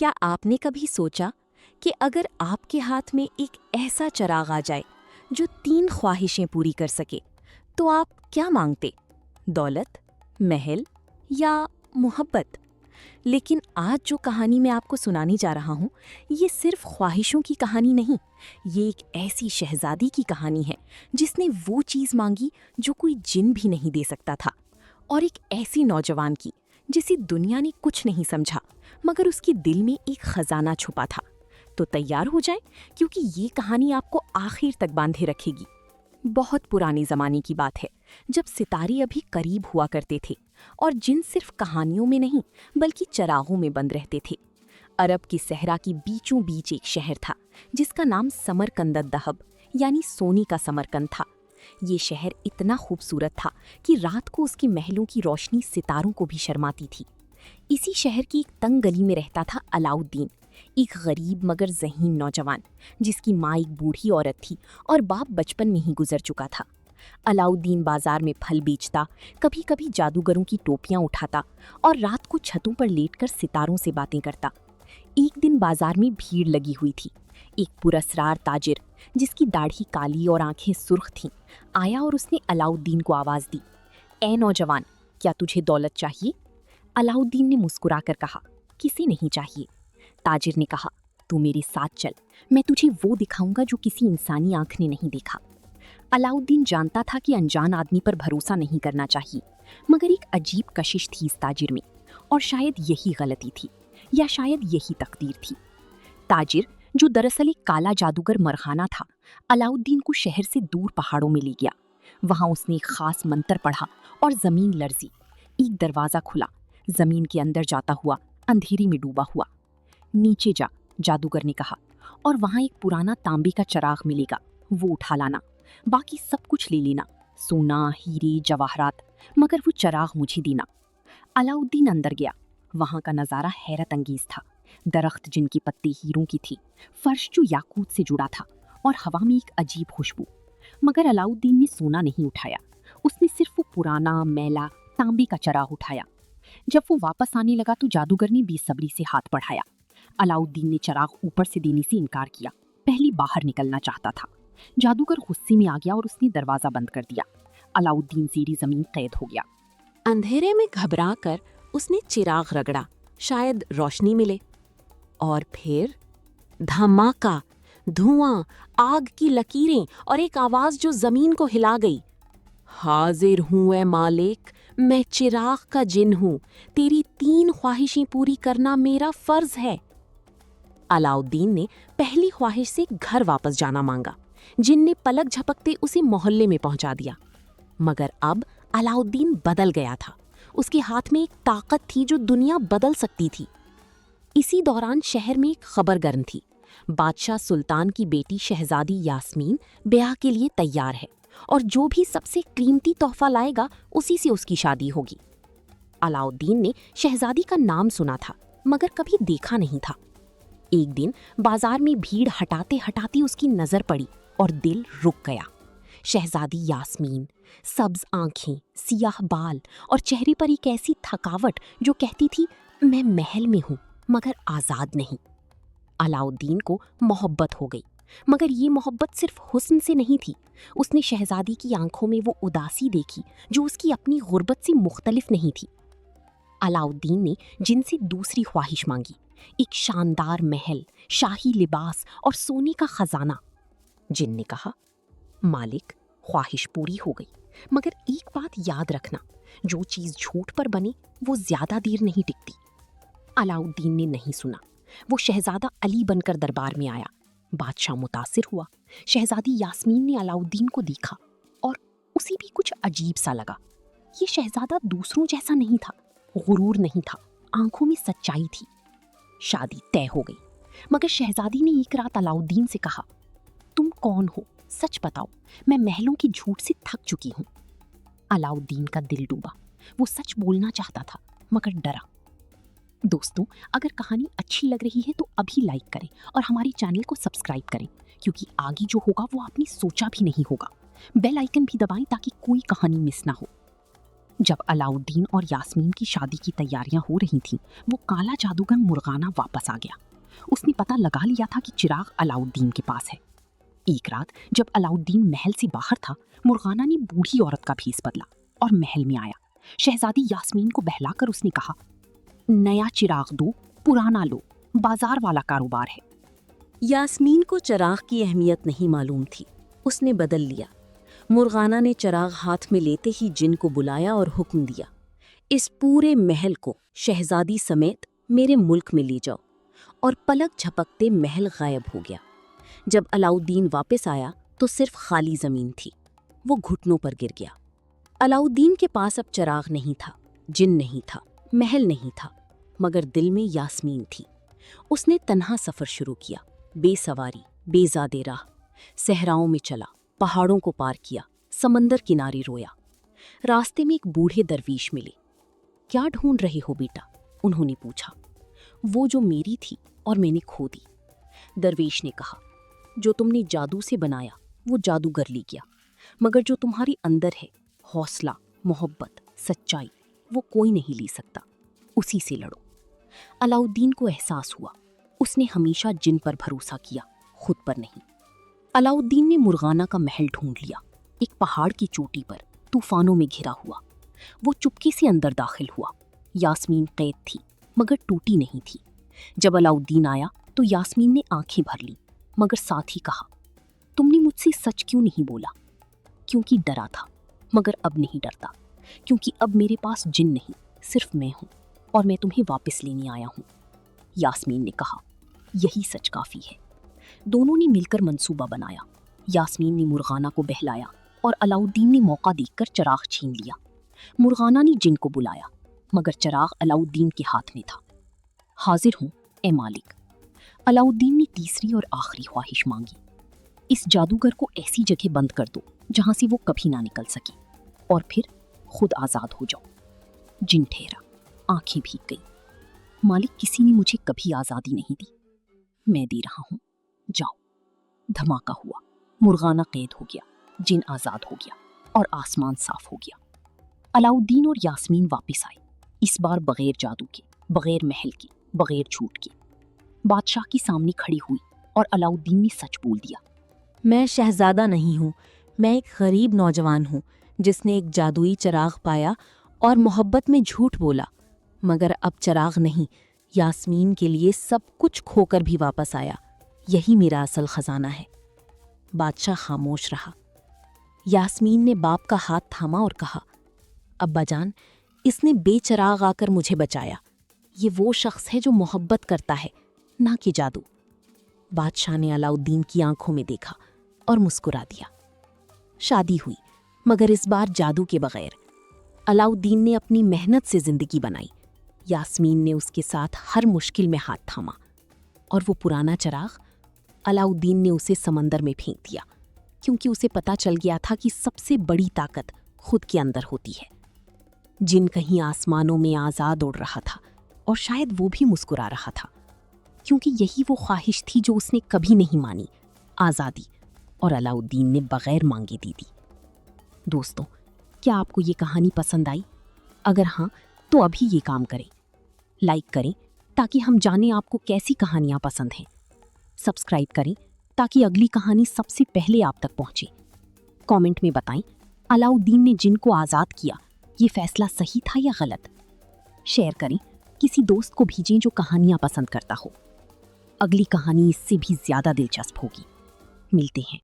کیا آپ نے کبھی سوچا کہ اگر آپ کے ہاتھ میں ایک ایسا چراغ آ جائے جو 3 خواہشیں پوری کر سکے تو آپ کیا مانگتے؟ دولت، محل یا محبت؟ لیکن آج جو کہانی میں آپ کو سنانی جا رہا ہوں یہ صرف خواہشوں کی کہانی نہیں، یہ ایک ایسی شہزادی کی کہانی ہے جس نے وہ چیز مانگی جو کوئی جن بھی نہیں دے سکتا تھا، اور ایک ایسی نوجوان کی جسے دنیا نے کچھ نہیں سمجھا مگر اس کے دل میں ایک خزانہ چھپا تھا۔ تو تیار ہو جائیں کیونکہ یہ کہانی آپ کو آخر تک باندھے رکھے گی۔ بہت پرانے زمانے کی بات ہے جب ستارے ابھی قریب ہوا کرتے تھے اور جن صرف کہانیوں میں نہیں بلکہ چراغوں میں بند رہتے تھے۔ عرب کی صحرا کی بیچوں بیچ ایک شہر تھا جس کا نام سمرقند الذہب یعنی سونے کا سمرقند تھا۔ یہ شہر اتنا خوبصورت تھا کہ رات کو اس کے محلوں کی روشنی ستاروں کو بھی شرماتی تھی۔ اسی شہر کی ایک تنگ گلی میں رہتا تھا علاؤالدین، ایک غریب مگر ذہین نوجوان جس کی ماں ایک بوڑھی عورت تھی اور باپ بچپن میں ہی گزر چکا تھا۔ علاؤالدین بازار میں پھل بیچتا، کبھی کبھی جادوگروں کی ٹوپیاں اٹھاتا اور رات کو چھتوں پر لیٹ کر ستاروں سے باتیں کرتا۔ ایک دن بازار میں بھیڑ لگی ہوئی تھی۔ ایک پراسرار تاجر جس کی داڑھی کالی اور آنکھیں سرخ تھیں آیا اور اس نے علاؤالدین کو آواز دی، اے نوجوان، کیا تجھے دولت چاہیے؟ علاؤالدین نے مسکرا کر کہا، کسے نہیں چاہیے۔ تاجر نے کہا، تو میرے ساتھ چل، میں تجھے وہ دکھاؤں گا جو کسی انسانی آنکھ نے نہیں دیکھا۔ علاؤالدین جانتا تھا کہ انجان آدمی پر بھروسہ نہیں کرنا چاہیے، مگر ایک عجیب کشش تھی اس تاجر میں، اور شاید یہی غلطی تھی یا شاید یہی تقدیر تھی۔ تاجر جو دراصل ایک کالا جادوگر مرخانہ تھا، علاؤالدین کو شہر سے دور پہاڑوں میں لے گیا۔ وہاں اس نے ایک خاص منتر پڑھا اور زمین لرزی۔ ایک دروازہ کھلا، زمین کے اندر جاتا ہوا اندھیری میں ڈوبا ہوا۔ نیچے جا، جادوگر نے کہا، اور وہاں ایک پرانا تانبے کا چراغ ملے گا، وہ اٹھا لانا، باقی سب کچھ لے لینا، سونا، ہیرے، جواہرات، مگر وہ چراغ مجھے دینا۔ علاؤالدین اندر گیا۔ وہاں کا نظارہ حیرت انگیز تھا، درخت جن کی پتی ہیروں کی تھی، فرش جو یاقوت سے جڑا تھا، اور ہوا میں ایک عجیب خوشبو۔ مگر علاؤالدین نے سونا نہیں اٹھایا، اس نے صرف وہ پرانا میلا تانبے کا چراغ اٹھایا۔ جب وہ واپس آنے لگا تو جادوگر نے بے صبری سے ہاتھ بڑھایا۔ علاؤالدین نے چراغ اوپر سے دینے سے انکار کیا، پہلے باہر نکلنا چاہتا تھا۔ جادوگر غصے میں آ گیا اور اس نے دروازہ بند کر دیا۔ علاؤالدین زیر زمین قید ہو گیا۔ اندھیرے میں گھبرا کر اس نے چراغ رگڑا، شاید روشنی ملے، اور پھر دھماکہ، دھواں، آگ کی لکیریں اور ایک آواز جو زمین کو ہلا گئی، حاضر ہوں اے مالک، میں چراغ کا جن ہوں، تیری 3 خواہشیں پوری کرنا میرا فرض ہے۔ علاؤالدین نے پہلی خواہش سے گھر واپس جانا مانگا۔ جن نے پلک جھپکتے اسے محلے میں پہنچا دیا۔ مگر اب علاؤالدین بدل گیا تھا، اس کے ہاتھ میں ایک طاقت تھی جو دنیا بدل سکتی تھی۔ اسی دوران شہر میں ایک خبر گرم تھی، بادشاہ سلطان کی بیٹی شہزادی یاسمین بیاہ کے لیے تیار ہے، اور جو بھی سب سے قیمتی تحفہ لائے گا اسی سے اس کی شادی ہوگی۔ علاؤالدین نے شہزادی کا نام سنا تھا مگر کبھی دیکھا نہیں تھا۔ ایک دن بازار میں بھیڑ ہٹاتے ہٹاتے اس کی نظر پڑی اور دل رک گیا۔ شہزادی یاسمین، سبز آنکھیں، سیاہ بال، اور چہرے پر ایک ایسی تھکاوٹ جو کہتی تھی میں محل میں ہوں مگر آزاد نہیں۔ علاؤالدین کو محبت ہو گئی، مگر یہ محبت صرف حسن سے نہیں تھی۔ اس نے شہزادی کی آنکھوں میں وہ اداسی دیکھی جو اس کی اپنی غربت سے مختلف نہیں تھی۔ علاؤالدین نے جن سے دوسری خواہش مانگی، ایک شاندار محل، شاہی لباس اور سونے کا خزانہ۔ جن نے کہا، مالک، خواہش پوری ہو گئی، مگر ایک بات یاد رکھنا، جو چیز جھوٹ پر بنے وہ زیادہ دیر نہیں ٹکتی۔ علاؤالدین نے نہیں سنا۔ وہ شہزادہ علی بن کر دربار میں آیا۔ بادشاہ متاثر ہوا۔ شہزادی یاسمین نے علاؤالدین کو دیکھا اور اسے بھی کچھ عجیب سا لگا۔ یہ شہزادہ دوسروں جیسا نہیں تھا، غرور نہیں تھا، آنکھوں میں سچائی تھی۔ شادی طے ہو گئی، مگر شہزادی نے ایک رات علاؤالدین سے کہا، تم کون ہو؟ سچ بتاؤ، میں محلوں کی جھوٹ سے تھک چکی ہوں۔ علاؤالدین کا دل ڈوبا، وہ سچ بولنا چاہتا تھا مگر ڈرا۔ دوستوں، اگر کہانی اچھی لگ رہی ہے تو ابھی لائک کریں اور ہمارے چینل کو سبسکرائب کریں، کیونکہ آگے جو ہوگا وہ آپ نے سوچا بھی نہیں ہوگا۔ بیل آئیکن بھی دبائیں تاکہ کوئی کہانی مس نہ ہو۔ جب علاؤالدین اور یاسمین کی شادی کی تیاریاں ہو رہی تھیں، وہ کالا جادوگر مرغانہ واپس آ گیا۔ اس نے پتہ لگا لیا تھا کہ چراغ علاؤالدین کے پاس ہے۔ ایک رات جب علاؤالدین محل سے باہر تھا، مرغانہ نے بوڑھی عورت کا بھیس بدلا اور محل میں آیا۔ شہزادی یاسمین کو بہلا کر اس نے کہا، نیا چراغ دو، پرانا لو، بازار والا کاروبار ہے۔ یاسمین کو چراغ کی اہمیت نہیں معلوم تھی، اس نے بدل لیا۔ مرغانہ نے چراغ ہاتھ میں لیتے ہی جن کو بلایا اور حکم دیا، اس پورے محل کو شہزادی سمیت میرے ملک میں لے جاؤ، اور پلک جھپکتے محل غائب ہو گیا۔ جب علاؤالدین واپس آیا تو صرف خالی زمین تھی۔ وہ گھٹنوں پر گر گیا۔ علاؤالدین کے پاس اب چراغ نہیں تھا، جن نہیں تھا، محل نہیں تھا، مگر دل میں یاسمین تھی۔ اس نے تنہا سفر شروع کیا، بے سواری، بے زادے راہ، صحراؤں میں چلا، پہاڑوں کو پار کیا، سمندر کنارے رویا۔ راستے میں ایک بوڑھے درویش ملے۔ کیا ڈھونڈ رہے ہو بیٹا؟ انہوں نے پوچھا۔ وہ جو میری تھی اور میں نے کھو دی، درویش نے کہا۔ جو تم نے جادو سے بنایا وہ جادوگر لے گیا، مگر جو تمہارے اندر ہے، حوصلہ، محبت، سچائی، وہ کوئی نہیں لے سکتا، اسی سے لڑو۔ علاؤالدین کو احساس ہوا اس نے ہمیشہ جن پر بھروسہ کیا، خود پر نہیں۔ علاؤالدین نے مرغانہ کا محل ڈھونڈ لیا، ایک پہاڑ کی چوٹی پر، طوفانوں میں گھرا ہوا۔ وہ چپکے سے اندر داخل ہوا۔ یاسمین قید تھی مگر ٹوٹی نہیں تھی۔ جب علاؤالدین آیا تو یاسمین نے آنکھیں بھر لی، مگر ساتھ ہی کہا، تم نے مجھ سے سچ کیوں نہیں بولا؟ کیونکہ ڈرا تھا، مگر اب نہیں ڈرتا، کیونکہ اب میرے پاس جن نہیں، صرف میں ہوں، اور میں تمہیں واپس لینے آیا ہوں۔ یاسمین نے کہا، یہی سچ کافی ہے۔ دونوں نے مل کر منصوبہ بنایا۔ یاسمین نے مرغانہ کو بہلایا اور علاؤالدین نے موقع دیکھ کر چراغ چھین لیا۔ مرغانہ نے جن کو بلایا، مگر چراغ علاؤالدین کے ہاتھ میں تھا۔ حاضر ہوں اے مالک۔ علاؤالدین نے تیسری اور آخری خواہش مانگی، اس جادوگر کو ایسی جگہ بند کر دو جہاں سے وہ کبھی نہ نکل سکے، اور پھر خود آزاد ہو جاؤ۔ جن ٹھہرا، آنکھیں بھیگ گئی۔ مالک، کسی نے مجھے کبھی آزادی نہیں دی، میں دے رہا ہوں، جاؤ۔ دھماکہ ہوا، مرغانہ قید ہو گیا، جن آزاد ہو گیا، اور آسمان صاف ہو گیا۔ علاؤالدین اور یاسمین واپس آئے، اس بار بغیر جادو کے، بغیر محل کے، بغیر جھوٹ کے۔ بادشاہ کے سامنے کھڑی ہوئی اور علاؤالدین نے سچ بول دیا، میں شہزادہ نہیں ہوں، میں ایک غریب نوجوان ہوں جس نے ایک جادوئی چراغ پایا اور محبت میں جھوٹ بولا، مگر اب چراغ نہیں، یاسمین کے لیے سب کچھ کھو کر بھی واپس آیا۔ یہی میرا اصل خزانہ ہے۔ بادشاہ خاموش رہا۔ یاسمین نے باپ کا ہاتھ تھاما اور کہا، ابا جان، اس نے بے چراغ آ کر مجھے بچایا۔ یہ وہ شخص ہے جو محبت کرتا ہے، نہ کہ جادو۔ بادشاہ نے علاؤالدین کی آنکھوں میں دیکھا اور مسکرا دیا۔ شادی ہوئی، مگر اس بار جادو کے بغیر۔ علاؤالدین نے اپنی محنت سے زندگی بنائی، یاسمین نے اس کے ساتھ ہر مشکل میں ہاتھ تھاما، اور وہ پرانا چراغ علاؤالدین نے اسے سمندر میں پھینک دیا، کیونکہ اسے پتہ چل گیا تھا کہ سب سے بڑی طاقت خود کے اندر ہوتی ہے۔ جن کہیں آسمانوں میں آزاد اڑ رہا تھا، اور شاید وہ بھی مسکرا رہا تھا، کیونکہ یہی وہ خواہش تھی جو اس نے کبھی نہیں مانی، آزادی، اور علاؤالدین نے بغیر مانگے دی دی۔ دوستوں، کیا آپ کو یہ کہانی پسند آئی؟ اگر ہاں تو ابھی یہ کام کریں، لائک کریں تاکہ ہم جانیں آپ کو کیسی کہانیاں پسند ہیں، سبسکرائب کریں تاکہ اگلی کہانی سب سے پہلے آپ تک پہنچے۔ کامنٹ میں بتائیں علاؤالدین نے جن کو آزاد کیا، یہ فیصلہ صحیح تھا یا غلط؟ شیئر کریں، کسی دوست کو بھیجیں جو کہانیاں پسند کرتا ہو۔ اگلی کہانی اس سے بھی زیادہ دلچسپ ہوگی۔ ملتے ہیں۔